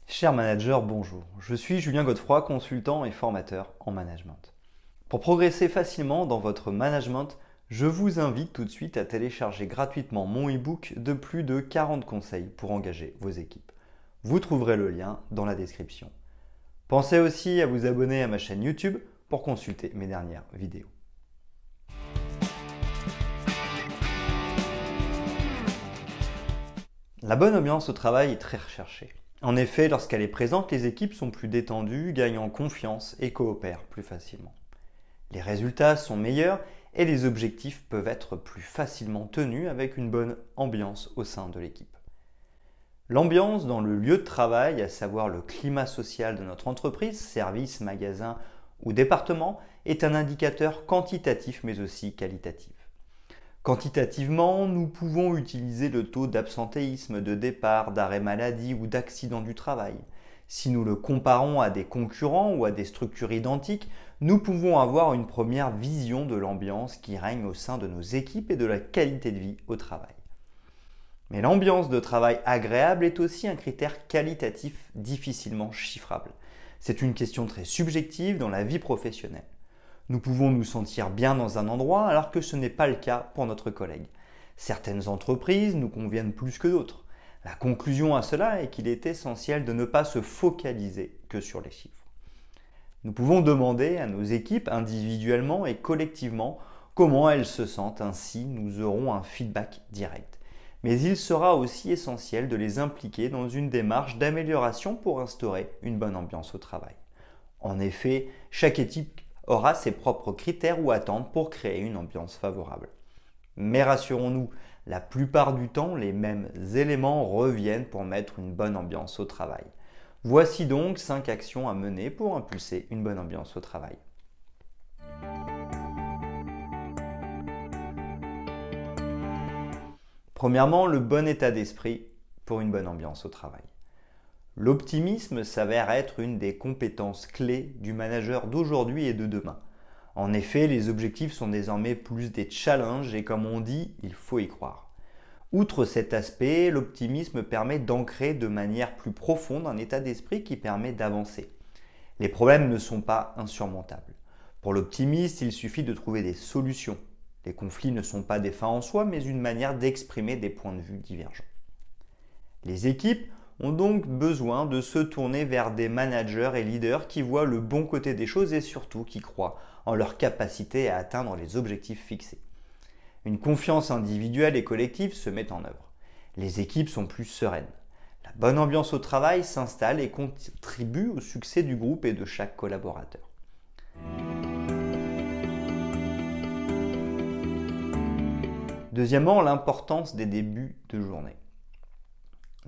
Cher manager, bonjour. Je suis Julien Godefroy, consultant et formateur en management. Pour progresser facilement dans votre management, je vous invite tout de suite à télécharger gratuitement mon e-book de plus de 40 conseils pour engager vos équipes. Vous trouverez le lien dans la description. Pensez aussi à vous abonner à ma chaîne YouTube pour consulter mes dernières vidéos. La bonne ambiance au travail est très recherchée. En effet, lorsqu'elle est présente, les équipes sont plus détendues, gagnent en confiance et coopèrent plus facilement. Les résultats sont meilleurs et les objectifs peuvent être plus facilement tenus avec une bonne ambiance au sein de l'équipe. L'ambiance dans le lieu de travail, à savoir le climat social de notre entreprise, service, magasin ou département, est un indicateur quantitatif mais aussi qualitatif. Quantitativement, nous pouvons utiliser le taux d'absentéisme, de départ, d'arrêt maladie ou d'accident du travail. Si nous le comparons à des concurrents ou à des structures identiques, nous pouvons avoir une première vision de l'ambiance qui règne au sein de nos équipes et de la qualité de vie au travail. Mais l'ambiance de travail agréable est aussi un critère qualitatif difficilement chiffrable. C'est une question très subjective dans la vie professionnelle. Nous pouvons nous sentir bien dans un endroit alors que ce n'est pas le cas pour notre collègue. Certaines entreprises nous conviennent plus que d'autres. La conclusion à cela est qu'il est essentiel de ne pas se focaliser que sur les chiffres. Nous pouvons demander à nos équipes individuellement et collectivement comment elles se sentent, ainsi nous aurons un feedback direct. Mais il sera aussi essentiel de les impliquer dans une démarche d'amélioration pour instaurer une bonne ambiance au travail. En effet, chaque équipe aura ses propres critères ou attentes pour créer une ambiance favorable. Mais rassurons-nous, la plupart du temps, les mêmes éléments reviennent pour mettre une bonne ambiance au travail. Voici donc 5 actions à mener pour impulser une bonne ambiance au travail. Premièrement, le bon état d'esprit pour une bonne ambiance au travail. L'optimisme s'avère être une des compétences clés du manager d'aujourd'hui et de demain. En effet, les objectifs sont désormais plus des challenges et comme on dit, il faut y croire. Outre cet aspect, l'optimisme permet d'ancrer de manière plus profonde un état d'esprit qui permet d'avancer. Les problèmes ne sont pas insurmontables. Pour l'optimiste, il suffit de trouver des solutions. Les conflits ne sont pas des fins en soi, mais une manière d'exprimer des points de vue divergents. Les équipes ont donc besoin de se tourner vers des managers et leaders qui voient le bon côté des choses et surtout qui croient en leur capacité à atteindre les objectifs fixés. Une confiance individuelle et collective se met en œuvre. Les équipes sont plus sereines. La bonne ambiance au travail s'installe et contribue au succès du groupe et de chaque collaborateur. Deuxièmement, l'importance des débuts de journée.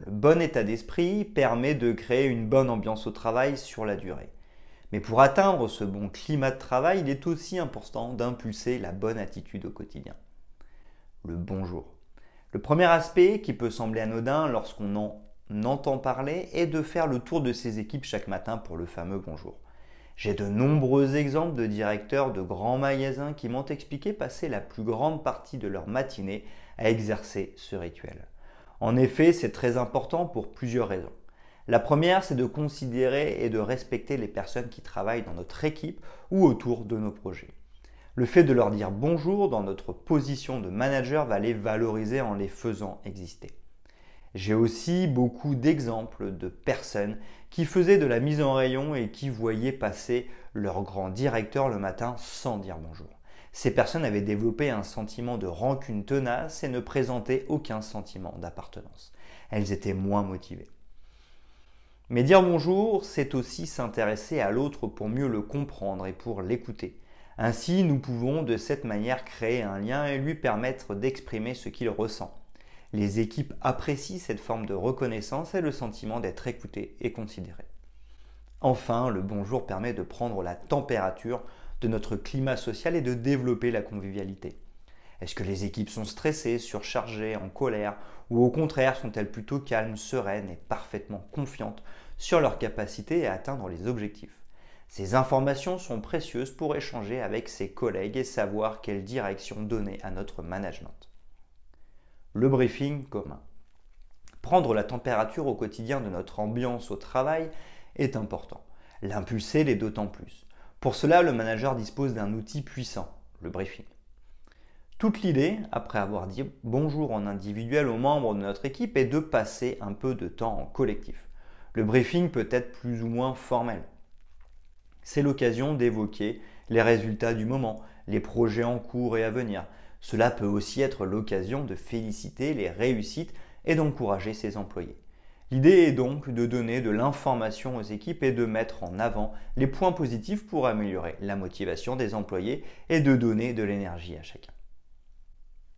Le bon état d'esprit permet de créer une bonne ambiance au travail sur la durée. Mais pour atteindre ce bon climat de travail, il est aussi important d'impulser la bonne attitude au quotidien. Le bonjour. Le premier aspect qui peut sembler anodin lorsqu'on en entend parler est de faire le tour de ses équipes chaque matin pour le fameux bonjour. J'ai de nombreux exemples de directeurs de grands magasins qui m'ont expliqué passer la plus grande partie de leur matinée à exercer ce rituel. En effet, c'est très important pour plusieurs raisons. La première, c'est de considérer et de respecter les personnes qui travaillent dans notre équipe ou autour de nos projets. Le fait de leur dire bonjour dans notre position de manager va les valoriser en les faisant exister. J'ai aussi beaucoup d'exemples de personnes qui faisaient de la mise en rayon et qui voyaient passer leur grand directeur le matin sans dire bonjour. Ces personnes avaient développé un sentiment de rancune tenace et ne présentaient aucun sentiment d'appartenance. Elles étaient moins motivées. Mais dire bonjour, c'est aussi s'intéresser à l'autre pour mieux le comprendre et pour l'écouter. Ainsi, nous pouvons de cette manière créer un lien et lui permettre d'exprimer ce qu'il ressent. Les équipes apprécient cette forme de reconnaissance et le sentiment d'être écoutées et considérées. Enfin, le bonjour permet de prendre la température de notre climat social et de développer la convivialité. Est-ce que les équipes sont stressées, surchargées, en colère ou au contraire sont-elles plutôt calmes, sereines et parfaitement confiantes sur leur capacité à atteindre les objectifs? Ces informations sont précieuses pour échanger avec ses collègues et savoir quelle direction donner à notre management. Le briefing commun. Prendre la température au quotidien de notre ambiance au travail est important. L'impulser l'est d'autant plus. Pour cela, le manager dispose d'un outil puissant, le briefing. Toute l'idée, après avoir dit bonjour en individuel aux membres de notre équipe, est de passer un peu de temps en collectif. Le briefing peut être plus ou moins formel. C'est l'occasion d'évoquer les résultats du moment, les projets en cours et à venir. Cela peut aussi être l'occasion de féliciter les réussites et d'encourager ses employés. L'idée est donc de donner de l'information aux équipes et de mettre en avant les points positifs pour améliorer la motivation des employés et de donner de l'énergie à chacun.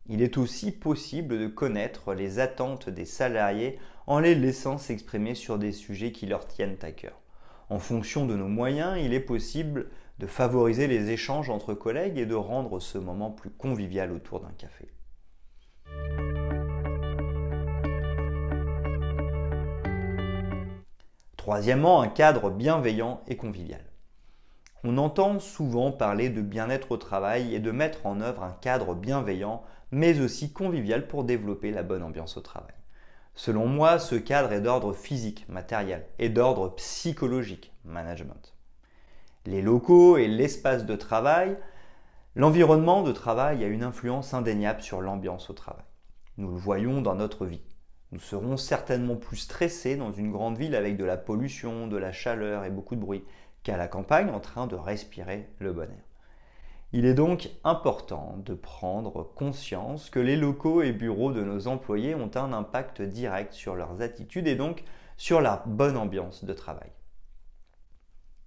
Il est aussi possible de connaître les attentes des salariés en les laissant s'exprimer sur des sujets qui leur tiennent à cœur. En fonction de nos moyens, il est possible de favoriser les échanges entre collègues et de rendre ce moment plus convivial autour d'un café. Troisièmement, un cadre bienveillant et convivial. On entend souvent parler de bien-être au travail et de mettre en œuvre un cadre bienveillant, mais aussi convivial pour développer la bonne ambiance au travail. Selon moi, ce cadre est d'ordre physique, matériel, et d'ordre psychologique, management. Les locaux et l'espace de travail, l'environnement de travail a une influence indéniable sur l'ambiance au travail. Nous le voyons dans notre vie. Nous serons certainement plus stressés dans une grande ville avec de la pollution, de la chaleur et beaucoup de bruit qu'à la campagne en train de respirer le bon air. Il est donc important de prendre conscience que les locaux et bureaux de nos employés ont un impact direct sur leurs attitudes et donc sur la bonne ambiance de travail.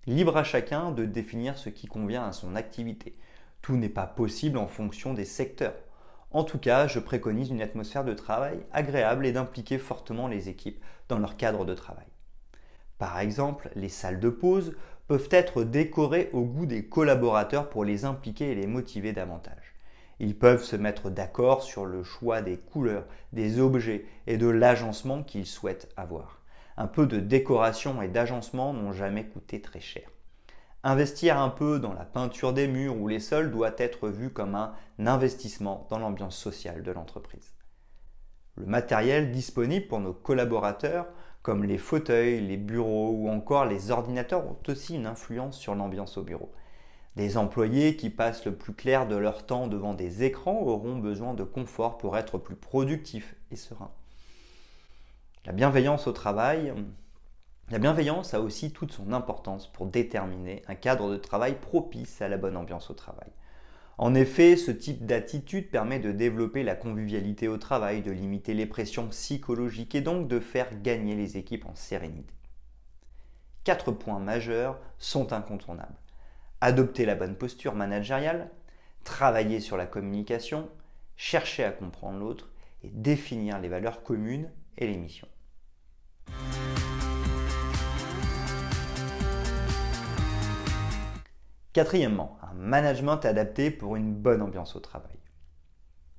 Libre à chacun de définir ce qui convient à son activité. Tout n'est pas possible en fonction des secteurs. En tout cas, je préconise une atmosphère de travail agréable et d'impliquer fortement les équipes dans leur cadre de travail. Par exemple, les salles de pause peuvent être décorées au goût des collaborateurs pour les impliquer et les motiver davantage. Ils peuvent se mettre d'accord sur le choix des couleurs, des objets et de l'agencement qu'ils souhaitent avoir. Un peu de décoration et d'agencement n'ont jamais coûté très cher. Investir un peu dans la peinture des murs ou les sols doit être vu comme un investissement dans l'ambiance sociale de l'entreprise. Le matériel disponible pour nos collaborateurs, comme les fauteuils, les bureaux ou encore les ordinateurs, ont aussi une influence sur l'ambiance au bureau. Des employés qui passent le plus clair de leur temps devant des écrans auront besoin de confort pour être plus productifs et sereins. La bienveillance au travail, la bienveillance a aussi toute son importance pour déterminer un cadre de travail propice à la bonne ambiance au travail. En effet, ce type d'attitude permet de développer la convivialité au travail, de limiter les pressions psychologiques et donc de faire gagner les équipes en sérénité. 4 points majeurs sont incontournables. Adopter la bonne posture managériale, travailler sur la communication, chercher à comprendre l'autre et définir les valeurs communes et les missions. Quatrièmement, un management adapté pour une bonne ambiance au travail.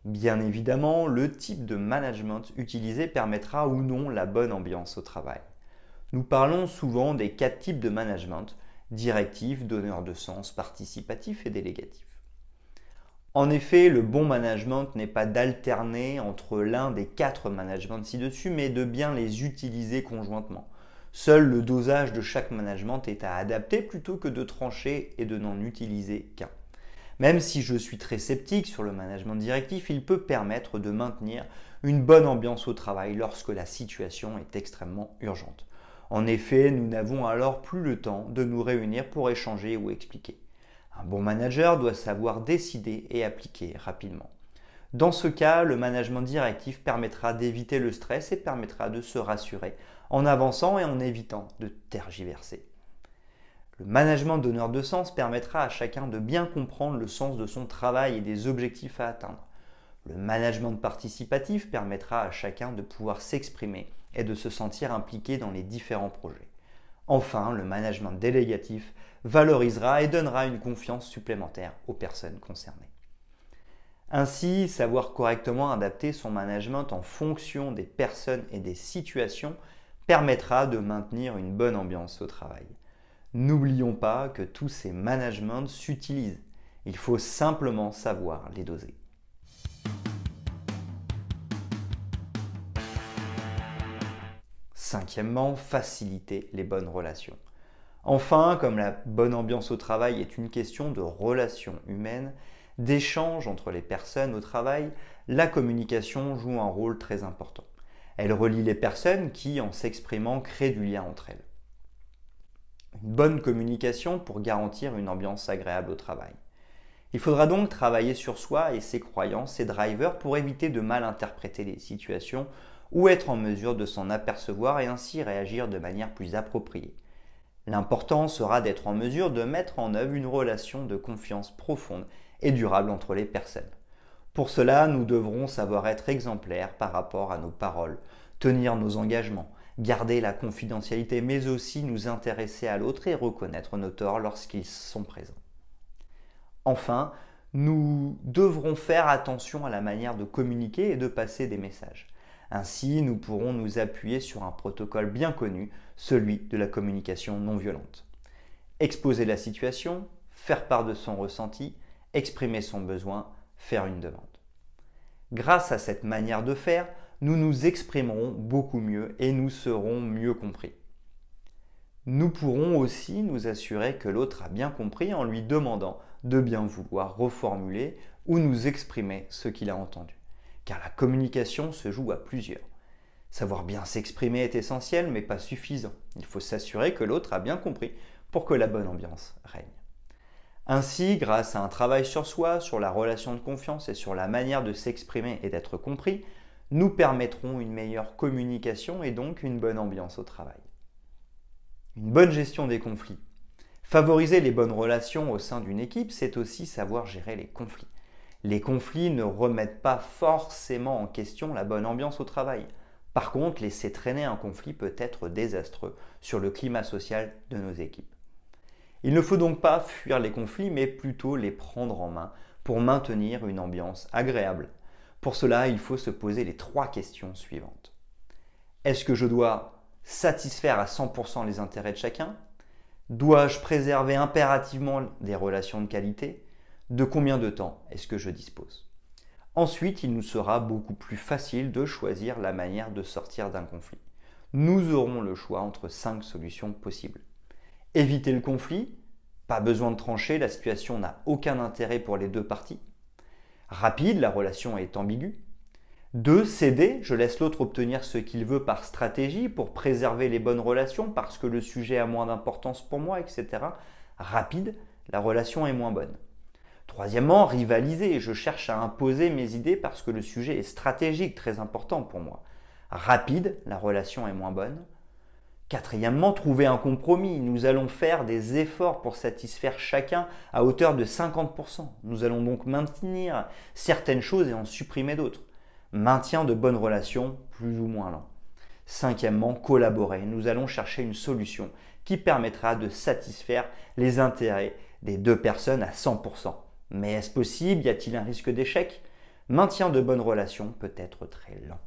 Bien évidemment, le type de management utilisé permettra ou non la bonne ambiance au travail. Nous parlons souvent des 4 types de management: directif, donneur de sens, participatif et délégatif. En effet, le bon management n'est pas d'alterner entre l'un des 4 managements ci-dessus, mais de bien les utiliser conjointement. Seul le dosage de chaque management est à adapter plutôt que de trancher et de n'en utiliser qu'un. Même si je suis très sceptique sur le management directif, il peut permettre de maintenir une bonne ambiance au travail lorsque la situation est extrêmement urgente. En effet, nous n'avons alors plus le temps de nous réunir pour échanger ou expliquer. Un bon manager doit savoir décider et appliquer rapidement. Dans ce cas, le management directif permettra d'éviter le stress et permettra de se rassurer en avançant et en évitant de tergiverser. Le management donneur de sens permettra à chacun de bien comprendre le sens de son travail et des objectifs à atteindre. Le management participatif permettra à chacun de pouvoir s'exprimer et de se sentir impliqué dans les différents projets. Enfin, le management délégatif valorisera et donnera une confiance supplémentaire aux personnes concernées. Ainsi, savoir correctement adapter son management en fonction des personnes et des situations permettra de maintenir une bonne ambiance au travail. N'oublions pas que tous ces managements s'utilisent. Il faut simplement savoir les doser. Cinquièmement, faciliter les bonnes relations. Enfin, comme la bonne ambiance au travail est une question de relations humaines, d'échange entre les personnes au travail, la communication joue un rôle très important. Elle relie les personnes qui, en s'exprimant, créent du lien entre elles. Une bonne communication pour garantir une ambiance agréable au travail. Il faudra donc travailler sur soi et ses croyances et drivers pour éviter de mal interpréter les situations ou être en mesure de s'en apercevoir et ainsi réagir de manière plus appropriée. L'important sera d'être en mesure de mettre en œuvre une relation de confiance profonde et durable entre les personnes. Pour cela, nous devrons savoir être exemplaires par rapport à nos paroles, tenir nos engagements, garder la confidentialité, mais aussi nous intéresser à l'autre et reconnaître nos torts lorsqu'ils sont présents. Enfin, nous devrons faire attention à la manière de communiquer et de passer des messages. Ainsi, nous pourrons nous appuyer sur un protocole bien connu, celui de la communication non violente. Exposer la situation, faire part de son ressenti, exprimer son besoin, faire une demande. Grâce à cette manière de faire, nous nous exprimerons beaucoup mieux et nous serons mieux compris. Nous pourrons aussi nous assurer que l'autre a bien compris en lui demandant de bien vouloir reformuler ou nous exprimer ce qu'il a entendu. Car la communication se joue à plusieurs. Savoir bien s'exprimer est essentiel mais pas suffisant. Il faut s'assurer que l'autre a bien compris pour que la bonne ambiance règne. Ainsi, grâce à un travail sur soi, sur la relation de confiance et sur la manière de s'exprimer et d'être compris, nous permettrons une meilleure communication et donc une bonne ambiance au travail. Une bonne gestion des conflits. Favoriser les bonnes relations au sein d'une équipe, c'est aussi savoir gérer les conflits. Les conflits ne remettent pas forcément en question la bonne ambiance au travail. Par contre, laisser traîner un conflit peut être désastreux sur le climat social de nos équipes. Il ne faut donc pas fuir les conflits, mais plutôt les prendre en main pour maintenir une ambiance agréable. Pour cela, il faut se poser les 3 questions suivantes. Est-ce que je dois satisfaire à 100% les intérêts de chacun? Dois-je préserver impérativement des relations de qualité? De combien de temps est-ce que je dispose? Ensuite, il nous sera beaucoup plus facile de choisir la manière de sortir d'un conflit. Nous aurons le choix entre 5 solutions possibles. Éviter le conflit, pas besoin de trancher, la situation n'a aucun intérêt pour les 2 parties. Rapide, la relation est ambiguë. 2. Céder, je laisse l'autre obtenir ce qu'il veut par stratégie pour préserver les bonnes relations parce que le sujet a moins d'importance pour moi, etc. Rapide, la relation est moins bonne. Troisièmement, rivaliser, je cherche à imposer mes idées parce que le sujet est stratégique, très important pour moi. Rapide, la relation est moins bonne. Quatrièmement, trouver un compromis. Nous allons faire des efforts pour satisfaire chacun à hauteur de 50%. Nous allons donc maintenir certaines choses et en supprimer d'autres. Maintien de bonnes relations, plus ou moins lent. Cinquièmement, collaborer. Nous allons chercher une solution qui permettra de satisfaire les intérêts des 2 personnes à 100%. Mais est-ce possible? Y a-t-il un risque d'échec? Maintien de bonnes relations peut être très lent.